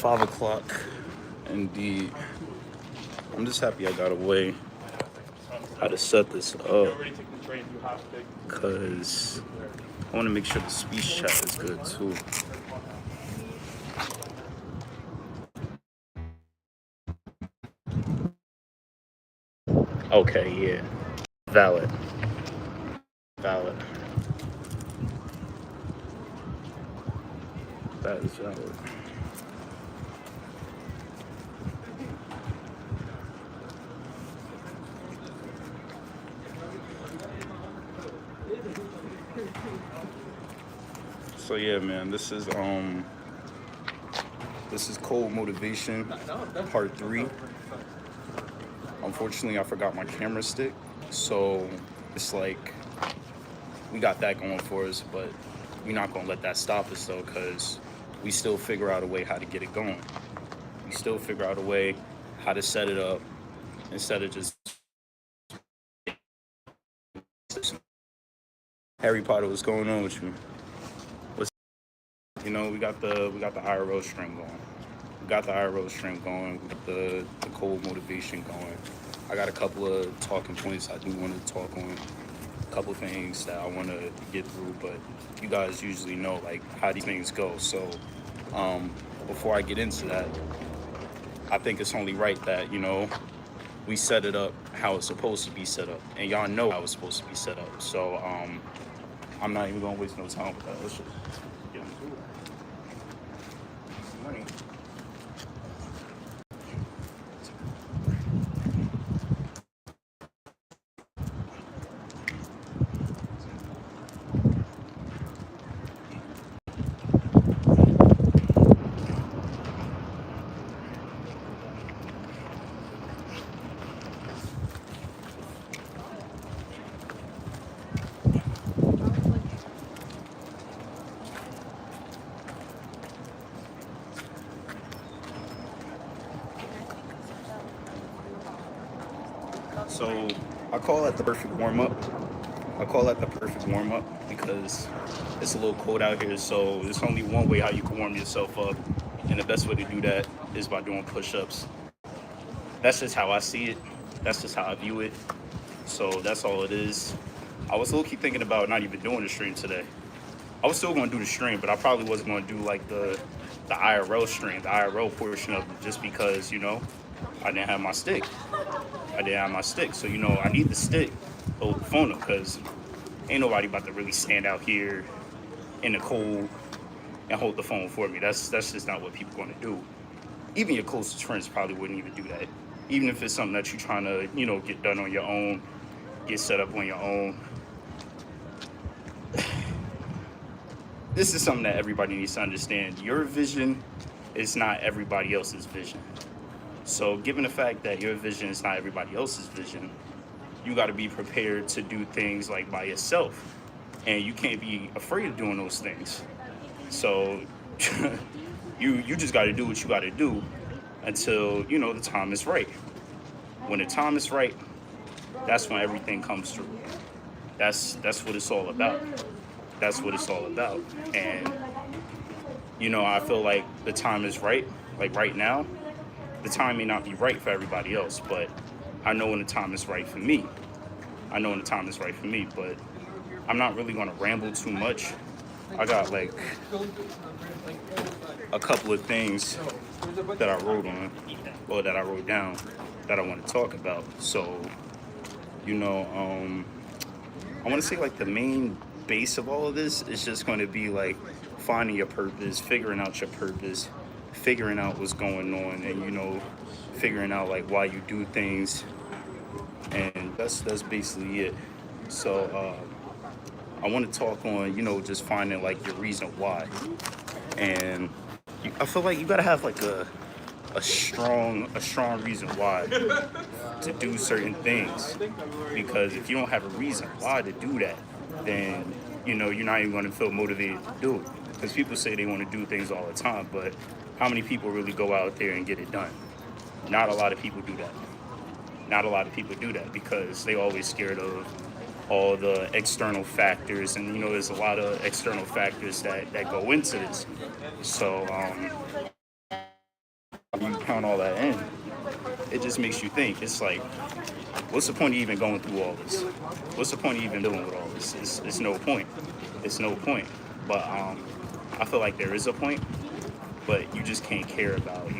5 o'clock. Indeed. I'm just happy I got away how to set this up because I want to make sure the speech chat is good too. Okay, yeah. Valid. Valid. That is valid. So yeah, man, this is Cold Motivation Part 3. Unfortunately, I forgot my camera stick, so it's like we got that going for us, but we're not gonna let that stop us though, because we still figure out a way how to get it going. We still figure out a way how to set it up instead of just Harry Potter. What's going on with you? We got the IRL string going. We got the IRL string going. We got the Cold Motivation going. I got a couple of talking points I do want to talk on. A couple things that I want to get through, but you guys usually know like how these things go. So before I get into that, I think it's only right that we set it up how it's supposed to be set up, and y'all know how it's supposed to be set up. So I'm not even gonna waste no time with that. Let's just get into it. Money. So I call that the perfect warm up. I call that the perfect warm up because it's a little cold out here. So there's only one way how you can warm yourself up, and the best way to do that is by doing push-ups. That's just how I see it. That's just how I view it. So that's all it is. I was low-key thinking about not even doing the stream today. I was still going to do the stream, but I probably wasn't going to do like the IRL stream, the IRL portion of it, just because I didn't have my stick. So I need the stick to hold the phone up because ain't nobody about to really stand out here in the cold and hold the phone for me. That's just not what people going to do. Even your closest friends probably wouldn't even do that. Even if it's something that you're trying to get done on your own, get set up on your own. This is something that everybody needs to understand. Your vision is not everybody else's vision. So given the fact that your vision is not everybody else's vision, you got to be prepared to do things like by yourself. And you can't be afraid of doing those things. So you just got to do what you got to do until, the time is right. When the time is right, that's when everything comes through. That's what it's all about. That's what it's all about. And, I feel like the time is right. Like right now, the time may not be right for everybody else, but I know when the time is right for me. But I'm not really going to ramble too much. I got like a couple of things that I wrote on, or that I wrote down, that I want to talk about. So, I want to say like the main base of all of this is just going to be like finding your purpose, figuring out your purpose, figuring out what's going on, and figuring out like why you do things, and that's basically it. So I want to talk on just finding like your reason why, and I feel like you gotta have like a strong reason why to do certain things, because if you don't have a reason why to do that, then you're not even going to feel motivated to do it. Because people say they want to do things all the time, but how many people really go out there and get it done? Not a lot of people do that. Because they always scared of all the external factors, and there's a lot of external factors that go into this. So just makes you think. It's like, what's the point of even going through all this? What's the point of even dealing with all this? It's no point. It's no point. But I feel like there is a point, but you just can't care about,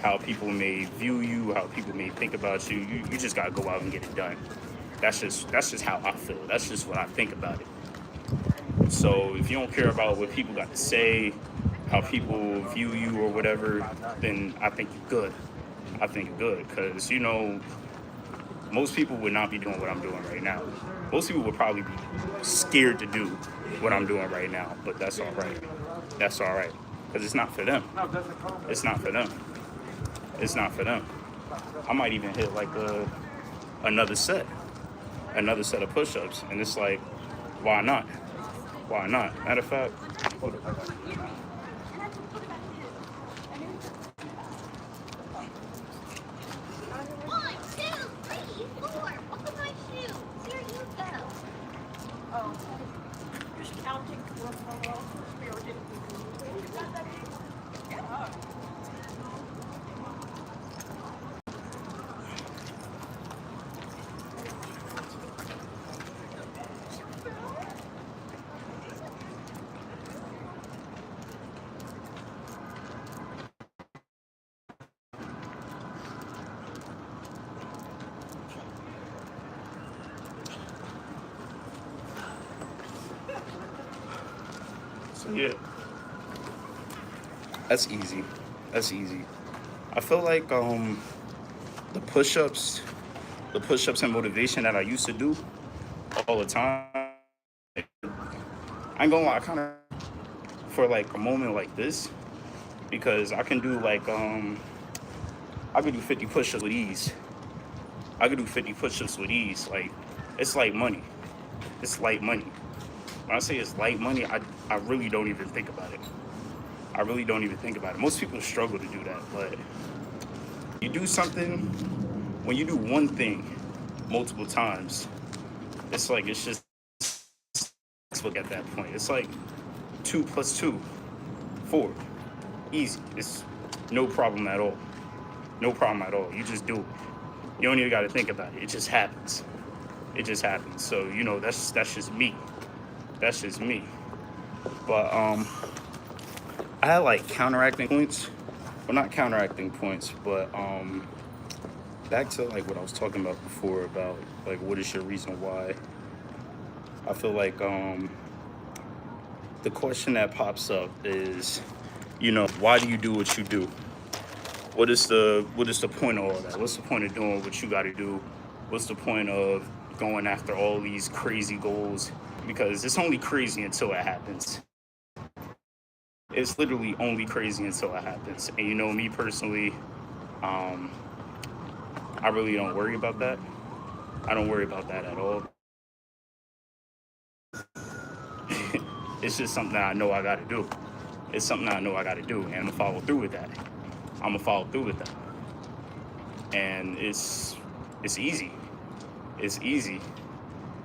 how people may view you, how people may think about you. You just gotta go out and get it done. That's just how I feel. That's just what I think about it. So if you don't care about what people got to say, how people view you or whatever, then I think you're good. I think you're good because most people would not be doing what I'm doing right now. Most people would probably be scared to do what I'm doing right now, but that's all right. That's all right because it's not for them. It's not for them. It's not for them. I might even hit like another set of push-ups, and it's like, why not? Why not? Matter of fact, hold up. One, two, three, four. Buckle my shoes. Here you go. Oh, just counting one more. Spirited. Yeah. So yeah, that's easy. That's easy. I feel like the push-ups, and motivation that I used to do all the time. I ain't gonna lie, kind of for like a moment like this because I can do like I could do 50 push-ups with ease. I could do 50 push-ups with ease. Like it's like money. It's light money. When I say it's light money, I really don't even think about it. I really don't even think about it. Most people struggle to do that, but you do something, when you do one thing multiple times, it's just look at that point. It's like 2 plus 2, 4. Easy. It's no problem at all. No problem at all. You just do it. You don't even got to think about it. It just happens. It just happens. So, that's just me. That's just me. But I had like counteracting points. Well, not counteracting points, but back to like what I was talking about before about like what is your reason why. I feel like the question that pops up is, why do you do what you do? What is the point of all that? What's the point of doing what you got to do? What's the point of going after all these crazy goals? Because it's only crazy until it happens. It's literally only crazy until it happens. And me personally, I really don't worry about that. I don't worry about that at all. It's just something that I know I got to do. It's something that I know I got to do, and I'm gonna follow through with that. I'm gonna follow through with that, and it's easy. It's easy.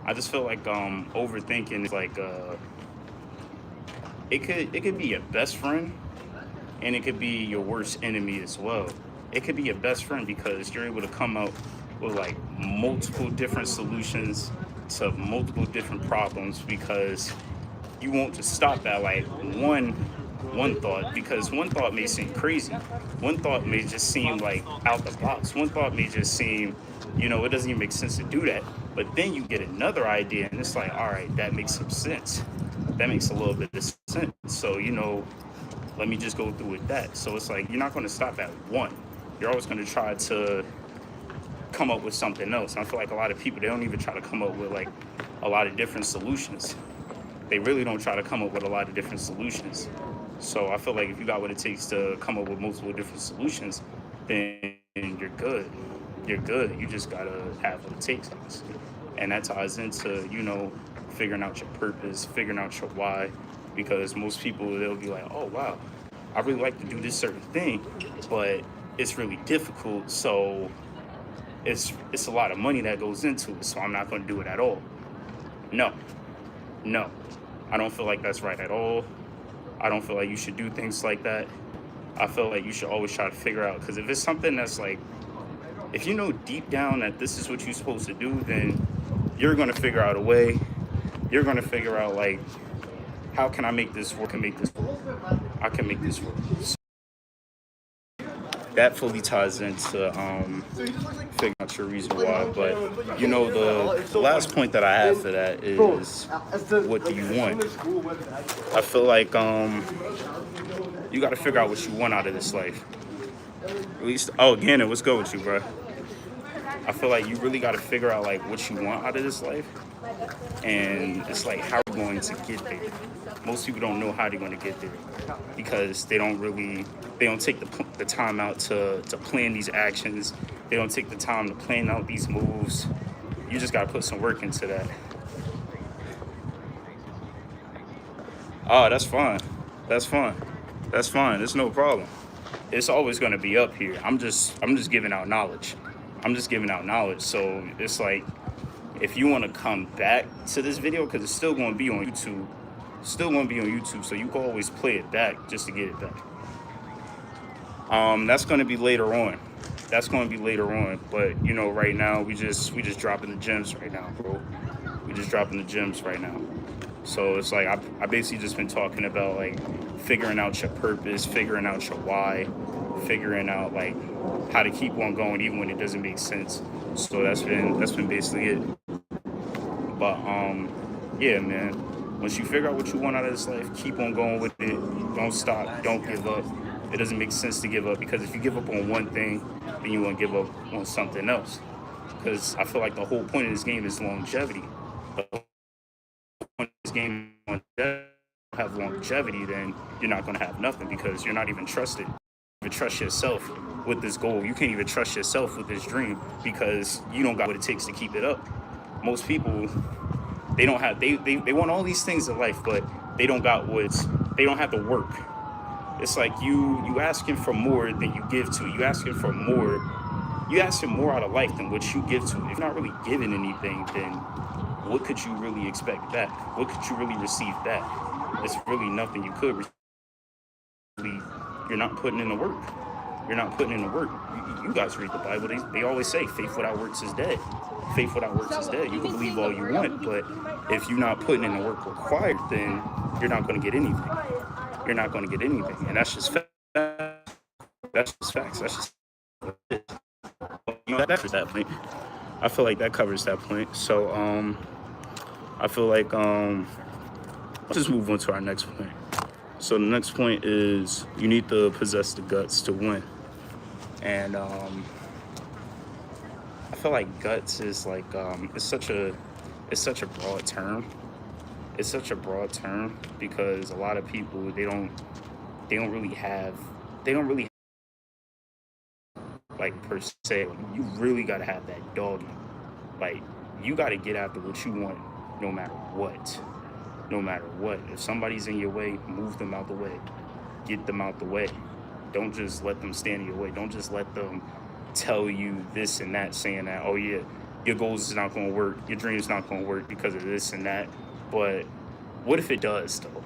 I just feel like overthinking is like it could be your best friend, and it could be your worst enemy as well. It could be your best friend because you're able to come up with like multiple different solutions to multiple different problems because you won't just stop at like one thought, because one thought may seem crazy. One thought may just seem like out the box. One thought may just seem, it doesn't even make sense to do that. But then you get another idea and it's like, all right, that makes some sense. That makes a little bit of sense. So, let me just go through with that. So it's like, you're not going to stop at one. You're always going to try to come up with something else. And I feel like a lot of people, they don't even try to come up with like a lot of different solutions. They really don't try to come up with a lot of different solutions. So I feel like if you got what it takes to come up with multiple different solutions, then you're good. You're good. You just gotta have what it takes, honestly. And that ties into, figuring out your purpose, figuring out your why. Because most people, they'll be like, oh, wow, I really like to do this certain thing, but it's really difficult. So it's a lot of money that goes into it. So I'm not going to do it at all. No, I don't feel like that's right at all. I don't feel like you should do things like that. I feel like you should always try to figure out, because if it's something that's like If you know deep down that this is what you're supposed to do, then you're gonna figure out a way. You're gonna figure out like, how can I make this work? I can make this work. I can make this work. So that fully ties into figuring out your reason why. But you know, the last point that I have for that is, what do you want? I feel like you got to figure out what you want out of this life. At least, oh, again, what's good with you, bro? I feel like you really got to figure out like what you want out of this life, and it's like, how are you going to get there? Most people don't know how they're going to get there because they don't take the time out to plan these actions. They don't take the time to plan out these moves. You just got to put some work into that. Oh, that's fine. That's fine. That's fine. It's no problem. It's always going to be up here. I'm just giving out knowledge. I'm just giving out knowledge. So it's like, if you want to come back to this video, because it's still going to be on YouTube, so you can always play it back just to get it back. That's going to be later on. But you know, right now we just dropping the gems right now, bro. We just dropping the gems right now. So it's like, I basically just been talking about like figuring out your purpose, figuring out your why, figuring out like how to keep on going even when it doesn't make sense. So that's been basically it. But yeah, man. Once you figure out what you want out of this life, keep on going with it. Don't stop. Don't give up. It doesn't make sense to give up, because if you give up on one thing, then you want to give up on something else. Because I feel like the whole point of this game is longevity. The whole point of this game is have longevity, then you're not going to have nothing, because you're not even trusted. You can't even trust yourself with this goal. You can't even trust yourself with this dream, because you don't got what it takes to keep it up. Most people, they don't have, they want all these things in life, but they don't got they don't have the work. It's like you asking for more than you give to. You asking more out of life than what you give to. If you're not really giving anything, then what could you really expect back? What could you really receive back? It's really nothing you could receive. You're not putting in the work. You're not putting in the work. You guys read the Bible. They always say faith without works is dead. Faith without works is dead. You can believe all you want, but if you're not putting in the work required, then you're not going to get anything. You're not going to get anything, and that's just facts. That's just facts. That's just it. You know, that covers that point. I feel like that covers that point. So I feel like let's just move on to our next point. So the next point is, you need to possess the guts to win. And I feel like guts is like it's such a broad term. It's such a broad term because a lot of people, they don't really have like per se. You really gotta have that dog in you. Like, you gotta get after what you want, no matter what. No matter what. If somebody's in your way, move them out the way. Get them out the way. Don't just let them stand in your way. Don't just let them tell you this and that, saying that, oh yeah, your goals is not gonna work, your dream's not gonna work because of this and that. But what if it does, though?